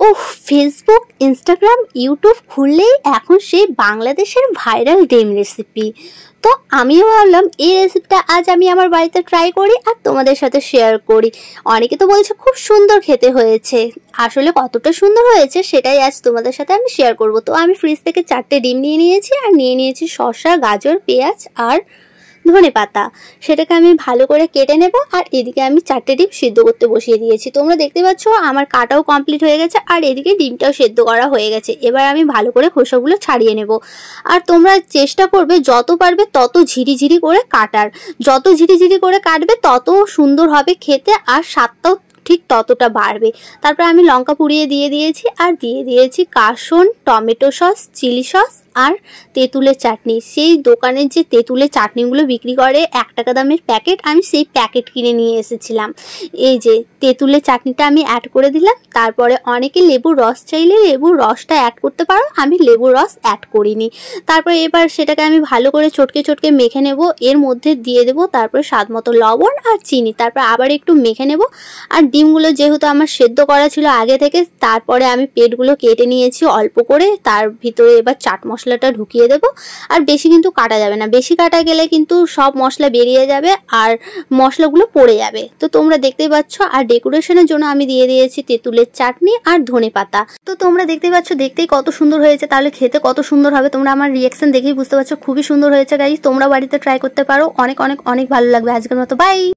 ওহ, Facebook, Instagram, YouTube খুললেই এখন সেই বাংলাদেশের ভাইরাল ডিম রেসিপি। তো আমিও ভাবলাম এই রেসিপিটা আজ আমি আমার বাড়িতে ট্রাই করি আর তোমাদের সাথে শেয়ার করি। অনেকে তো বলছে খুব সুন্দর খেতে হয়েছে, আসলে কতটা সুন্দর হয়েছে সেটাই আজ তোমাদের সাথে আমি শেয়ার করব। তো আমি ফ্রিজ থেকে 4টে ডিম নিয়ে নিয়েছি আর নিয়ে নিয়েছি শসা, গাজর, পেঁয়াজ আর ধনেপাতা। সেটাকে আমি ভালো করে কেটে নেব আর এদিকে আমি 4টে ডিম সিদ্ধ করতে বসিয়ে দিয়েছি। তোমরা দেখতে পাচ্ছ আমার কাটাও কমপ্লিট হয়ে গেছে আর এদিকে ডিমটাও সেদ্ধ করা হয়ে গেছে। এবার আমি ভালো করে খোসাগুলো ছাড়িয়ে নেব। আর তোমরা চেষ্টা করবে যত পারবে তত ঝিরিঝিরি করে কাটার। যত ঝিরিঝিরি করে কাটবে তত সুন্দর হবে খেতে আর স্বাদটাও ঠিক ততটা বাড়বে। তারপর আমি লঙ্কা পুড়িয়ে দিয়ে দিয়েছি আর দিয়ে দিয়েছি কাসুন, টমেটো সস, চিলি সস আর তেঁতুলের চাটনি। সেই দোকানের যে তেঁতুলের চাটনিগুলো বিক্রি করে 1 টাকা দামের প্যাকেট, আমি সেই প্যাকেট কিনে নিয়ে এসেছিলাম। এই যে তেঁতুলের চাটনিটা আমি অ্যাড করে দিলাম। তারপরে অনেকে লেবুর রস চাইলে লেবুর রসটা অ্যাড করতে পারো, আমি লেবুর রস অ্যাড করিনি। তারপরে এবার সেটাকে আমি ভালো করে চটকে চটকে মেখে নেব। এর মধ্যে দিয়ে দেবো তারপরে স্বাদ মতো লবণ আর চিনি। তারপর আবার একটু মেখে নেব। আর ডিমগুলো যেহেতু আমার সেদ্ধ করা ছিল আগে থেকে, তারপরে আমি পেটগুলো কেটে নিয়েছি অল্প করে। তার ভিতরে এবার চাট মশলাটা ঢুকিয়ে দেবো। আর বেশি কিন্তু কাটা যাবে না, বেশি কাটা গেলে কিন্তু সব মশলা বেরিয়ে যাবে আর মশলাগুলো পড়ে যাবে। তো তোমরা দেখতেই পাচ্ছ। আর ডেকোরেশনের জন্য আমি দিয়ে দিয়েছি তেঁতুলের চাটনি আর ধনেপাতা। তো তোমরা দেখতেই পাচ্ছ, দেখতেই কত সুন্দর হয়েছে, তাহলে খেতে কত সুন্দর হবে তোমরা আমার রিয়াকশন দেখেই বুঝতে পারছো। খুবই সুন্দর হয়েছে গাইস, তোমরা বাড়িতে ট্রাই করতে পারো, অনেক অনেক অনেক ভালো লাগবে। আজকের মতো বাই।